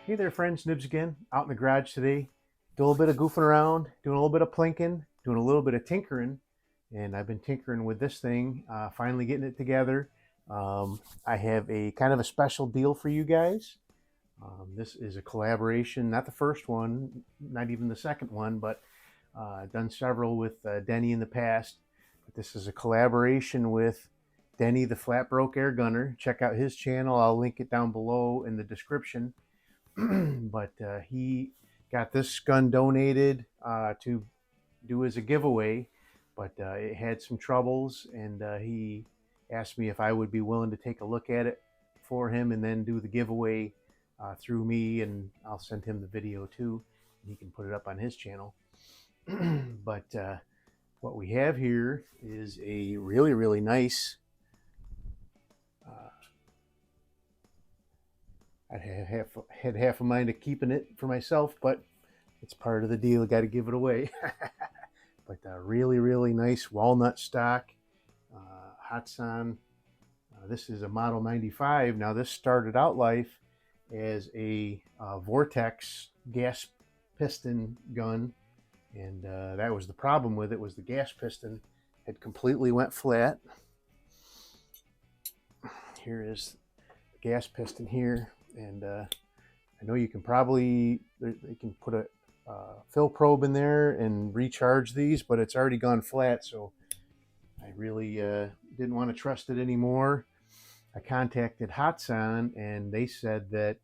Hey there friends, Nibs again, out in the garage today. Do a little bit of goofing around, doing a little bit of plinking, doing a little bit of tinkering. And I've been tinkering with this thing, finally getting it together. I have a kind of a special deal for you guys. This is a collaboration, not the first one, not even the second one, but I've done several with Denny in the past. But this is a collaboration with Denny the Flat Broke Air Gunner. Check out his channel. I'll link it down below in the description. But he got this gun donated to do as a giveaway, but it had some troubles, and he asked me if I would be willing to take a look at it for him and then do the giveaway through me, and I'll send him the video too, and he can put it up on his channel. But what we have here is a really nice I had half a mind of keeping it for myself, but it's part of the deal. Got to give it away. But really nice walnut stock Hatsan. This is a Model 95. Now this started out life as a Vortex gas piston gun, and that was the problem with it, was the gas piston had completely went flat. Here is the gas piston here. And I know you can probably, they can put a fill probe in there and recharge these, but it's already gone flat, so I really didn't want to trust it anymore. I contacted Hatsan, and they said that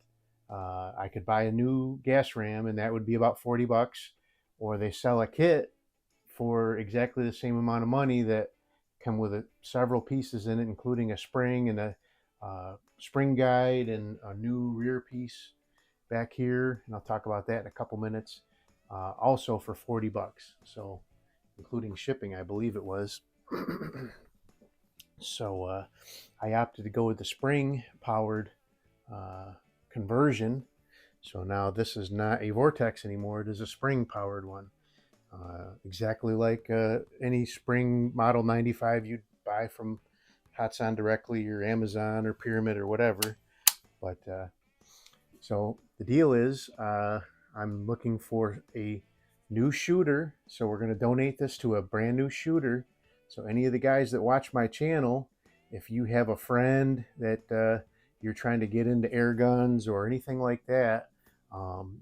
I could buy a new gas ram, and that would be about 40 bucks, or they sell a kit for exactly the same amount of money that come with several pieces in it, including a spring and a spring guide and a new rear piece back here, and I'll talk about that in a couple minutes. Also for 40 bucks, so including shipping, I believe it was. So I opted to go with the spring powered conversion. So now this is not a Vortex anymore, it is a spring powered one. Exactly like any spring Model 95 you'd buy from Hatsan directly, or Amazon or Pyramid or whatever. But so the deal is I'm looking for a new shooter, so we're going to donate this to a brand new shooter. So any of the guys that watch my channel, if you have a friend that you're trying to get into air guns or anything like that,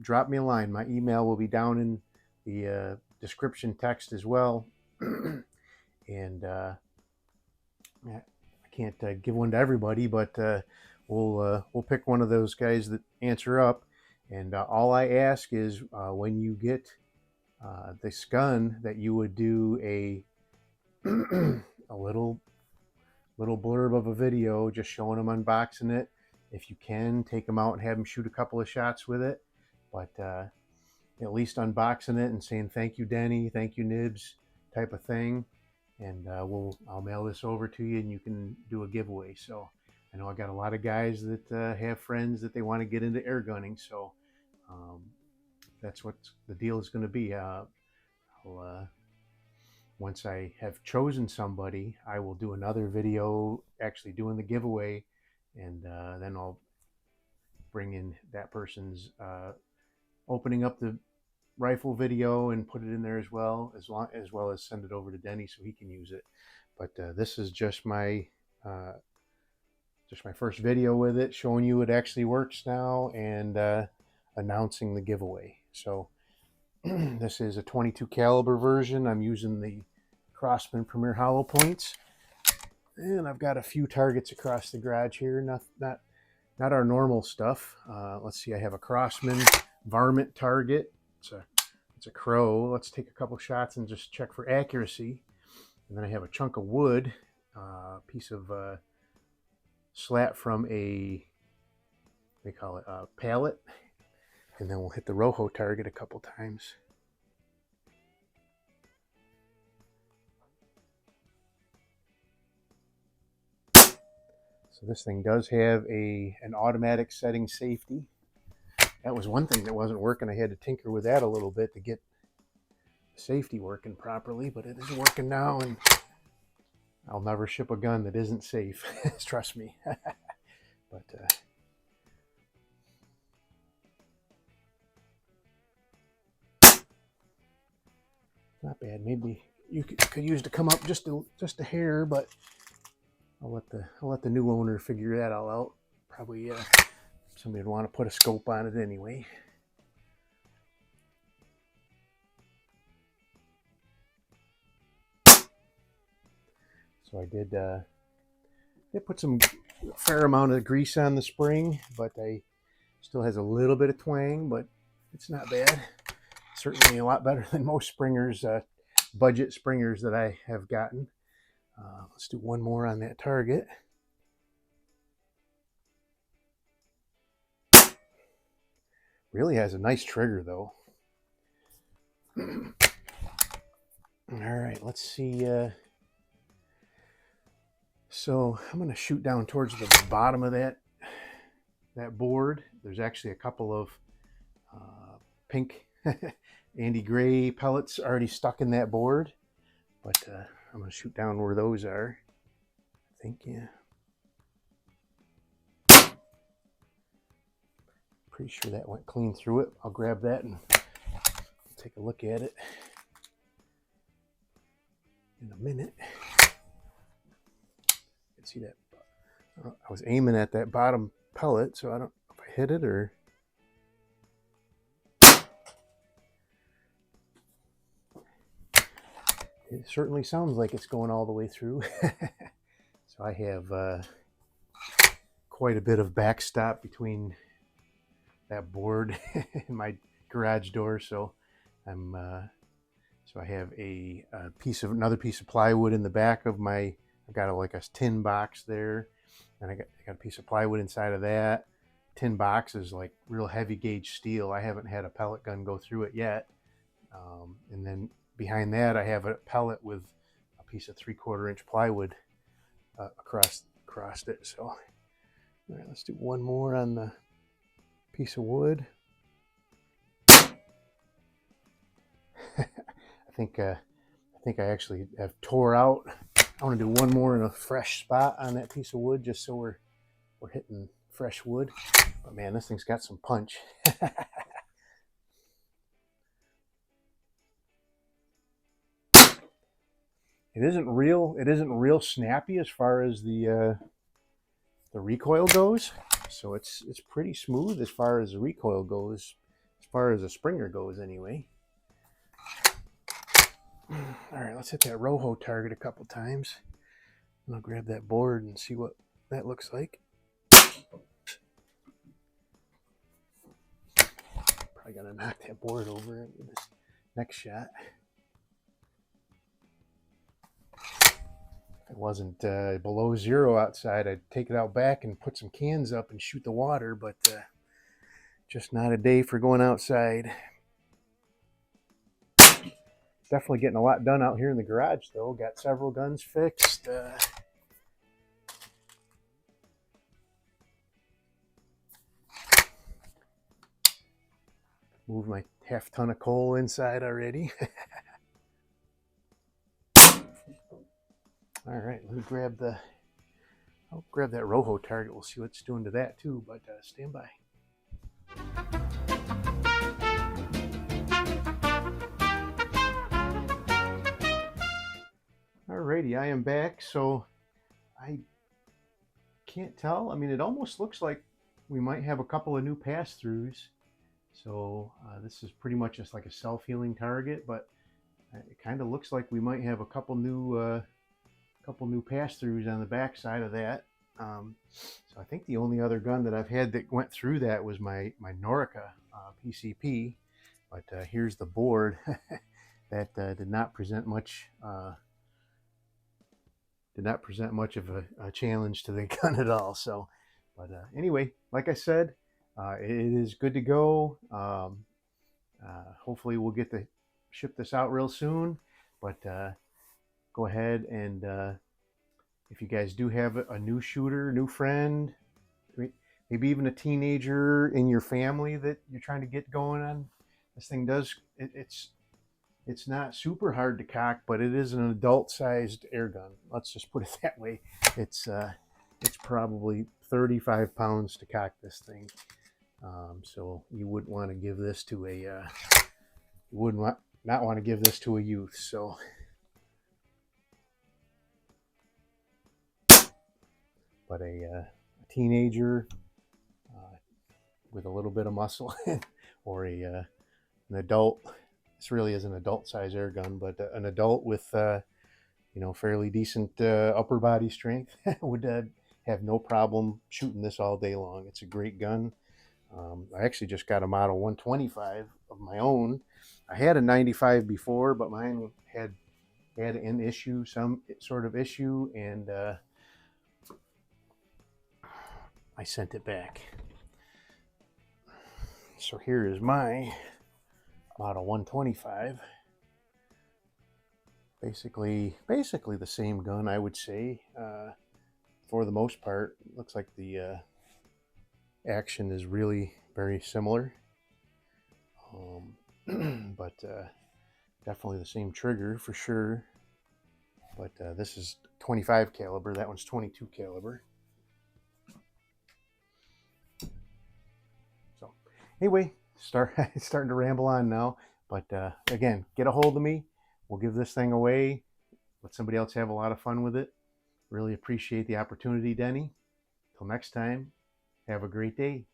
drop me a line. My email will be down in the description text as well. And I can't give one to everybody, but we'll pick one of those guys that answer up. And all I ask is when you get this gun, that you would do a a little blurb of a video just showing them unboxing it. If you can, take them out and have them shoot a couple of shots with it, but at least unboxing it and saying thank you Denny, thank you Nibs, type of thing. And I'll mail this over to you, and you can do a giveaway. So I know I got a lot of guys that have friends that they want to get into air gunning, so that's what the deal is going to be. Once I have chosen somebody, I will do another video actually doing the giveaway, and then I'll bring in that person's opening up the rifle video and put it in there as well as send it over to Denny so he can use it. But this is just my first video with it, showing you it actually works now, and announcing the giveaway. So this is a 22 caliber version. I'm using the Crossman Premier hollow points, and I've got a few targets across the garage here. Not our normal stuff. Let's see, I have a Crossman varmint target. It's a crow. Let's take a couple shots and just check for accuracy. And then I have a chunk of wood, piece of slat from a, they call it a pallet. And then we'll hit the Rojo target a couple times. So this thing does have an automatic setting safety. That was one thing that wasn't working. I had to tinker with that a little bit to get the safety working properly, but it is working now, and I'll never ship a gun that isn't safe. Trust me. But not bad. Maybe you could use to come up just a hair, but I'll let the new owner figure that all out. Probably somebody would want to put a scope on it anyway. So I did put some fair amount of grease on the spring, but I still has a little bit of twang, but it's not bad. Certainly a lot better than most springers, budget springers that I have gotten. Let's do one more on that target. Really has a nice trigger though. All right, let's see. So I'm going to shoot down towards the bottom of that board. There's actually a couple of pink Andy Gray pellets already stuck in that board, but I'm going to shoot down where those are. I think, yeah. Pretty sure that went clean through it. I'll grab that and take a look at it in a minute. You can see that. I was aiming at that bottom pellet, so I don't know if I hit it or... It certainly sounds like it's going all the way through. So I have quite a bit of backstop between that board and my garage door. So so I have another piece of plywood in the back of my. I've got like a tin box there, and I got a piece of plywood inside of that. Tin box is like real heavy gauge steel. I haven't had a pellet gun go through it yet. And then behind that, I have a pellet with a piece of 3/4 inch plywood across it. So, all right, let's do one more on the piece of wood. I think I actually have tore out. I want to do one more in a fresh spot on that piece of wood, just so we're hitting fresh wood. But man, this thing's got some punch. It isn't real snappy as far as the recoil goes. So it's pretty smooth as far as the recoil goes, as far as a Springer goes anyway. All right, let's hit that Rojo target a couple times. And I'll grab that board and see what that looks like. Probably gonna knock that board over with this next shot. If it wasn't below zero outside, I'd take it out back and put some cans up and shoot the water, but just not a day for going outside. Definitely getting a lot done out here in the garage though. Got several guns fixed. Moved my half ton of coal inside already. All right, let me I'll grab that Rojo target. We'll see what it's doing to that too, but stand by. Alrighty, I am back. So I can't tell. I mean, it almost looks like we might have a couple of new pass-throughs. So this is pretty much just like a self-healing target, but it kind of looks like we might have a couple new pass-throughs on the back side of that. So I think the only other gun that I've had that went through that was my Norica PCP. But here's the board that did not present much of a challenge to the gun at all. So, but anyway, like I said, it is good to go. Hopefully we'll get to ship this out real soon, but go ahead and if you guys do have a new shooter, new friend, maybe even a teenager in your family that you're trying to get going on, this thing it's not super hard to cock, but it is an adult-sized air gun. Let's just put it that way. It's probably 35 pounds to cock this thing. So you wouldn't want to give this to a you wouldn't not want to give this to a youth. So, but a teenager with a little bit of muscle, or an adult. This really is an adult size air gun, but an adult with fairly decent upper body strength would have no problem shooting this all day long. It's a great gun. I actually just got a Model 125 of my own. I had a 95 before, but mine had an issue, some sort of issue, and I sent it back. So here is my Model 125. Basically the same gun, I would say. For the most part, looks like the action is really very similar, but definitely the same trigger for sure. But this is 25 caliber. That one's 22 caliber. So anyway, starting to ramble on now. But again, get a hold of me. We'll give this thing away. Let somebody else have a lot of fun with it. Really appreciate the opportunity, Denny. Till next time, have a great day.